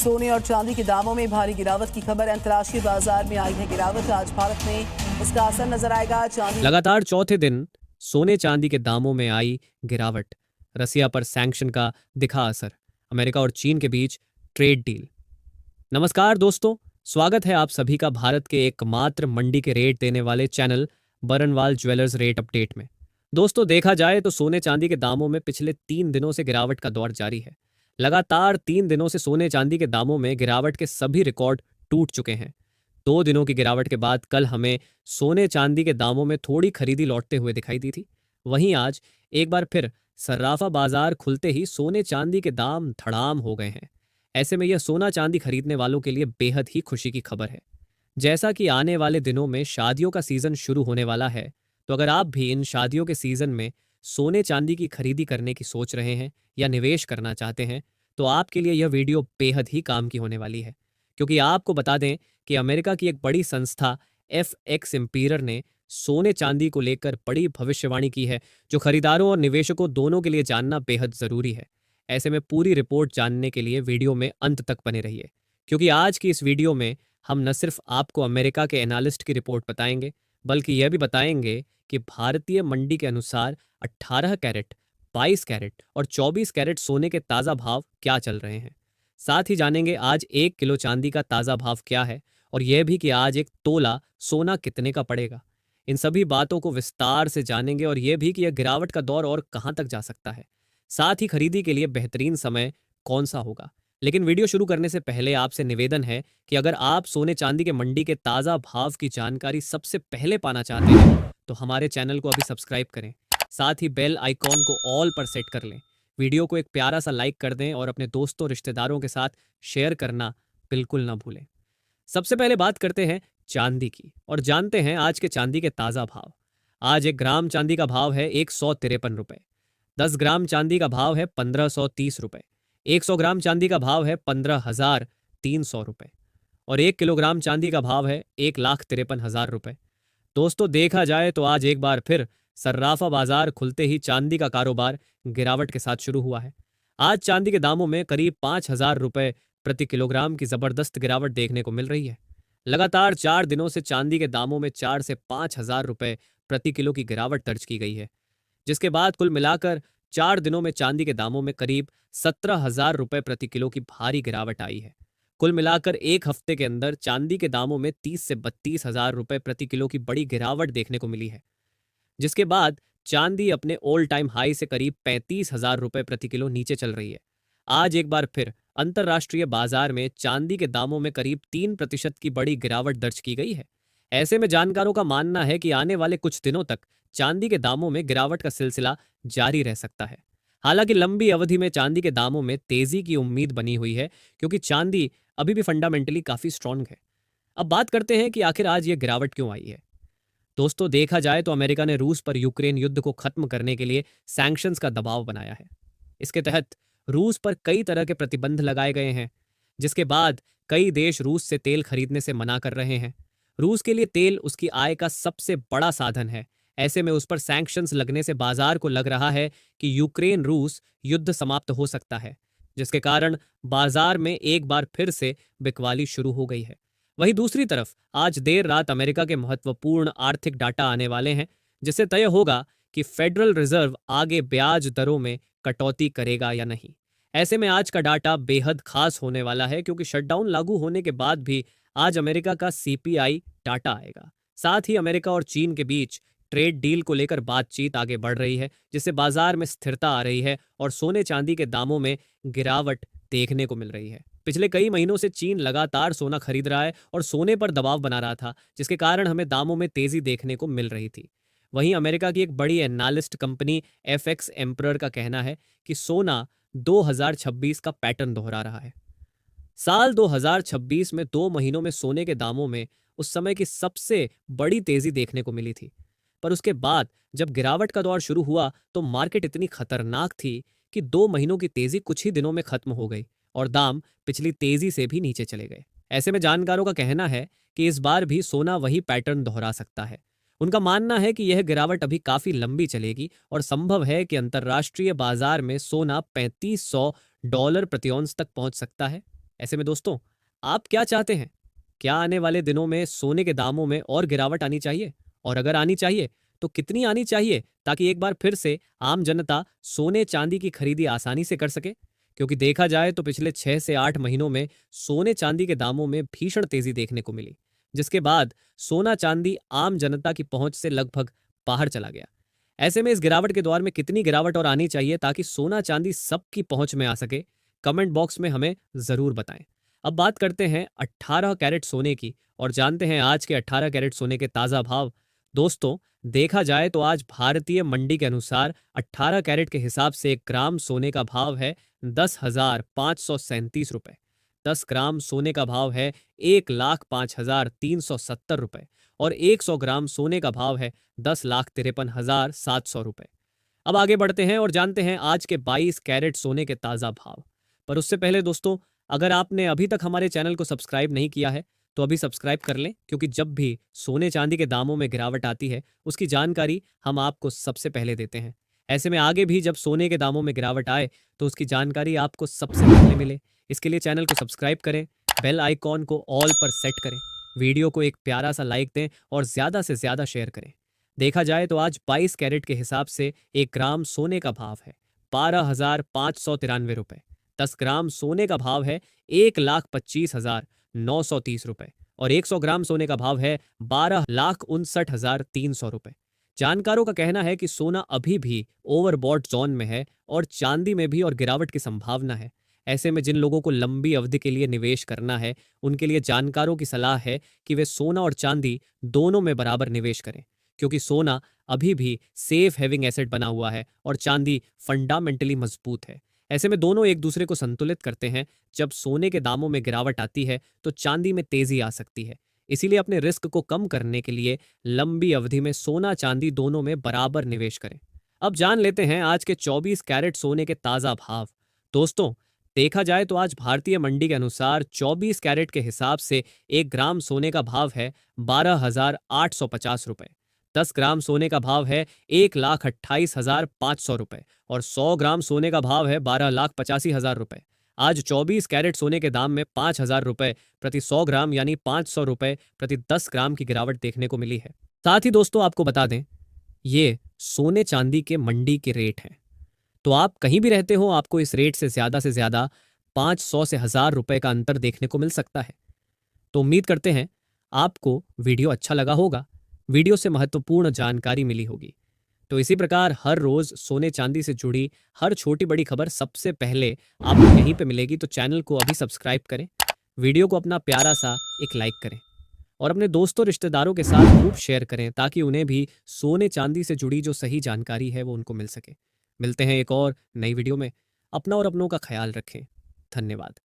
सोने और चांदी के दामों में भारी गिरावट की खबर। अंतर्राष्ट्रीय बाजार में आई है गिरावट। आज भारत में इसका असर नजर आएगा। चांदी लगातार चौथे दिन सोने चांदी के दामों में आई गिरावट। रसिया पर सैंक्शन का दिखा असर। अमेरिका और चीन के बीच ट्रेड डील। नमस्कार दोस्तों, स्वागत है आप सभी का भारत के एकमात्र मंडी के रेट देने वाले channel Barnwal jewellers rate update में। दोस्तों, देखा जाए तो सोने चांदी के दामों में पिछले 3 दिनों से गिरावट का दौर जारी है। लगातार 3 दिनों से सोने चांदी के दामों में गिरावट के सभी रिकॉर्ड टूट चुके हैं। 2 दिनों की गिरावट के बाद कल हमें सोने चांदी के दामों में थोड़ी खरीदी लौटते हुए दिखाई दी थी। वहीं आज एक बार फिर सर्राफा बाजार खुलते ही सोने चांदी के दाम धड़ाम हो गए हैं। ऐसे में यह सोना चांदी खरीदने वालों के लिए बेहद ही खुशी की खबर है। जैसा कि आने वाले दिनों में शादियों का सीजन शुरू होने वाला है, तो अगर आप भी इन शादियों के सीजन में सोने चांदी की खरीदी करने की सोच रहे हैं या निवेश करना चाहते हैं, तो आपके लिए यह वीडियो बेहद ही काम की होने वाली है। क्योंकि आपको बता दें कि अमेरिका की एक बड़ी संस्था FX एम्पीयर ने सोने चांदी को लेकर बड़ी भविष्यवाणी की है, जो खरीदारों और निवेशकों दोनों के लिए जानना बेहद जरूरी है। ऐसे में पूरी रिपोर्ट जानने के लिए वीडियो में अंत तक बने रहिए, क्योंकि आज की इस वीडियो में हम न सिर्फ आपको अमेरिका के एनालिस्ट की रिपोर्ट बताएंगे, बल्कि यह भी बताएंगे कि भारतीय मंडी के अनुसार 18 कैरेट, 22 कैरेट और 24 कैरेट सोने के ताज़ा भाव क्या चल रहे हैं। साथ ही जानेंगे आज 1 किलो चांदी का ताज़ा भाव क्या है, और यह भी कि आज 1 तोला सोना कितने का पड़ेगा। इन सभी बातों को विस्तार से जानेंगे, और यह भी कि यह गिरावट का दौर और कहां तक जा सकता है। साथ ही खरीदी के लिए बेहतरीन समय कौन सा होगा। लेकिन वीडियो शुरू करने से पहले आपसे निवेदन है कि अगर आप सोने चांदी के मंडी के ताज़ा भाव की जानकारी सबसे पहले पाना चाहते हैं, तो हमारे चैनल को अभी सब्सक्राइब करें। साथ ही बेल आइकॉन को ऑल पर सेट कर लें। वीडियो को एक प्यारा सा लाइक कर दें और अपने दोस्तों रिश्तेदारों के साथ शेयर करना बिल्कुल ना भूलें। सबसे पहले बात करते हैं चांदी की और जानते हैं आज के चांदी के ताज़ा भाव। आज 1 ग्राम चांदी का भाव है 153 रुपये। 10 ग्राम चांदी का भाव है 1530 रुपये। 100 ग्राम चांदी का भाव है 15,300 रुपये। और 1 किलोग्राम चांदी का भाव है 1,53,000 रुपये। दोस्तों, देखा जाए तो आज एक बार फिर सर्राफा बाजार खुलते ही चांदी का कारोबार गिरावट के साथ शुरू हुआ है। आज चांदी के दामों में करीब 5,000 रुपये प्रति किलोग्राम की जबरदस्त गिरावट देखने को मिल रही है। लगातार 4 दिनों से चांदी के दामों में 4 से 5,000 रुपये प्रति किलो की गिरावट दर्ज की गई है, जिसके बाद कुल मिलाकर 4 दिनों में चांदी के दामों में करीब 17,000 रुपये प्रति किलो की भारी गिरावट आई है। कुल मिलाकर एक हफ्ते के अंदर चांदी के दामों में 30 से 32,000 रुपये प्रति किलो की बड़ी गिरावट देखने को मिली है, जिसके बाद चांदी अपने ऑल टाइम हाई से करीब 35,000 रुपये प्रति किलो नीचे चल रही है। आज एक बार फिर अंतर्राष्ट्रीय बाजार में चांदी के दामों में करीब 3% की बड़ी गिरावट दर्ज की गई है। ऐसे में जानकारों का मानना है कि आने वाले कुछ दिनों तक चांदी के दामों में गिरावट का सिलसिला जारी रह सकता है। हालांकि लंबी अवधि में चांदी के दामों में तेजी की उम्मीद बनी हुई है, क्योंकि चांदी अभी भी फंडामेंटली काफी स्ट्रांग है। अब बात करते हैं कि आखिर आज ये गिरावट क्यों आई है। दोस्तों, देखा जाए तो अमेरिका ने रूस पर यूक्रेन युद्ध को खत्म करने के लिए सैंक्शंस का दबाव बनाया है। इसके तहत रूस पर कई तरह के प्रतिबंध लगाए गए हैं, जिसके बाद कई देश रूस से तेल खरीदने से मना कर रहे हैं। रूस के लिए तेल उसकी आय का सबसे बड़ा साधन है। ऐसे में उस पर सैंक्शंस लगने से बाजार को लग रहा है कि यूक्रेन रूस युद्ध समाप्त हो सकता है, जिसके कारण बाजार में एक बार फिर से बिकवाली शुरू हो गई है। वहीं दूसरी तरफ आज देर रात अमेरिका के महत्वपूर्ण आर्थिक डाटा आने वाले हैं, जिससे तय होगा कि फेडरल रिजर्व आगे ब्याज दरों में कटौती करेगा या नहीं। ऐसे में आज का डाटा बेहद खास होने वाला है, क्योंकि शटडाउन लागू होने के बाद भी आज अमेरिका का CPI डाटा आएगा। साथ ही अमेरिका और चीन के बीच ट्रेड डील को लेकर बातचीत आगे बढ़ रही है, जिससे बाजार में स्थिरता आ रही है और सोने चांदी के दामों में गिरावट देखने को मिल रही है। पिछले कई महीनों से चीन लगातार सोना खरीद रहा है और सोने पर दबाव बना रहा था, जिसके कारण हमें दामों में तेजी देखने को मिल रही थी। वहीं अमेरिका की एक बड़ी एनालिस्ट कंपनी FX एम्परर का कहना है कि सोना 2026 का पैटर्न दोहरा रहा है। साल 2026 में 2 महीनों में सोने के दामों में उस समय की सबसे बड़ी तेजी देखने को मिली थी, पर उसके बाद जब गिरावट का दौर शुरू हुआ तो मार्केट इतनी खतरनाक थी कि 2 महीनों की तेजी कुछ ही दिनों में खत्म हो गई और दाम पिछली तेजी से भी नीचे चले गए। ऐसे में जानकारों का कहना है कि इस बार भी सोना वही पैटर्न दोहरा सकता है। उनका मानना है कि यह गिरावट अभी काफी लंबी चलेगी और संभव है कि अंतर्राष्ट्रीय बाजार में सोना $3,500 प्रति औंस तक पहुंच सकता है। ऐसे में दोस्तों, आप क्या चाहते हैं? क्या आने वाले दिनों में सोने के दामों में और गिरावट आनी चाहिए? और अगर आनी चाहिए तो कितनी आनी चाहिए, ताकि एक बार फिर से आम जनता सोने चांदी की खरीदी आसानी से कर सके? क्योंकि देखा जाए तो पिछले 6 से 8 महीनों में सोने चांदी के दामों में भीषण तेजी देखने को मिली, जिसके बाद सोना चांदी आम जनता की पहुंच से लगभग बाहर चला गया। ऐसे में इस गिरावट के दौर में कितनी गिरावट और आनी चाहिए ताकि सोना चांदी सबकी पहुंच में आ सके? कमेंट बॉक्स में हमें जरूर बताएं। अब बात करते हैं 18 कैरेट सोने की और जानते हैं आज के 18 कैरेट सोने के ताजा भाव। दोस्तों, देखा जाए तो आज भारतीय मंडी के अनुसार 18 कैरेट के हिसाब से 1 ग्राम सोने का भाव है 10,537 रुपए। 10 ग्राम सोने का भाव है 1,05,370 रुपए और 100 ग्राम सोने का भाव है 10,53,700 रुपए। अब आगे बढ़ते हैं और जानते हैं आज के 22 कैरेट सोने के ताजा भाव। पर उससे पहले दोस्तों, अगर आपने अभी तक हमारे चैनल को सब्सक्राइब नहीं किया है तो अभी सब्सक्राइब कर लें, क्योंकि जब भी सोने चांदी के दामों में गिरावट आती है उसकी जानकारी हम आपको सबसे पहले देते हैं। ऐसे में आगे भी जब सोने के दामों में गिरावट आए तो उसकी जानकारी आपको सबसे पहले मिले, इसके लिए चैनल को सब्सक्राइब करें, बेल आइकॉन को ऑल पर सेट करें, वीडियो को एक प्यारा सा लाइक दें और ज़्यादा से ज़्यादा शेयर करें। देखा जाए तो आज 22 कैरेट के हिसाब से 1 ग्राम सोने का भाव है 12,593 रुपए। 10 ग्राम सोने का भाव है 1,25,930 रुपए और 100 ग्राम सोने का भाव है 12,59,300 रुपए। जानकारों का कहना है कि सोना अभी भी ओवरबॉट जोन में है और चांदी में भी और गिरावट की संभावना है। ऐसे में जिन लोगों को लंबी अवधि के लिए निवेश करना है उनके लिए जानकारों की सलाह है कि वे सोना और चांदी दोनों में बराबर निवेश करें, क्योंकि सोना अभी भी सेफ हेविंग एसेट बना हुआ है और चांदी फंडामेंटली मजबूत है। ऐसे में दोनों एक दूसरे को संतुलित करते हैं। जब सोने के दामों में गिरावट आती है तो चांदी में तेजी आ सकती है। इसीलिए अपने रिस्क को कम करने के लिए लंबी अवधि में सोना चांदी दोनों में बराबर निवेश करें। अब जान लेते हैं आज के 24 कैरेट सोने के ताजा भाव। दोस्तों, देखा जाए तो आज भारतीय मंडी के अनुसार 24 कैरेट के हिसाब से 1 ग्राम सोने का भाव है 12,850 रुपए। 10 ग्राम सोने का भाव है 1,28,500 रुपए और 100 ग्राम सोने का भाव है 12,85,000 रुपए। आज 24 कैरेट सोने के दाम में 5,000 रुपए प्रति 100 ग्राम यानी 500 रुपए प्रति 10 ग्राम की गिरावट देखने को मिली है। साथ ही दोस्तों, आपको बता दें, ये सोने चांदी के मंडी के रेट हैं। तो आप कहीं भी रहते हो, आपको इस रेट से ज्यादा 500 से 1,000 रुपए का अंतर देखने को मिल सकता है। तो उम्मीद करते हैं आपको वीडियो अच्छा लगा होगा, वीडियो से महत्वपूर्ण जानकारी मिली होगी। तो इसी प्रकार हर रोज सोने चांदी से जुड़ी हर छोटी बड़ी खबर सबसे पहले आपको यहीं पे मिलेगी। तो चैनल को अभी सब्सक्राइब करें, वीडियो को अपना प्यारा सा एक लाइक करें और अपने दोस्तों रिश्तेदारों के साथ खूब शेयर करें, ताकि उन्हें भी सोने चांदी से जुड़ी जो सही जानकारी है वो उनको मिल सके। मिलते हैं एक और नई वीडियो में। अपना और अपनों का ख्याल रखें। धन्यवाद।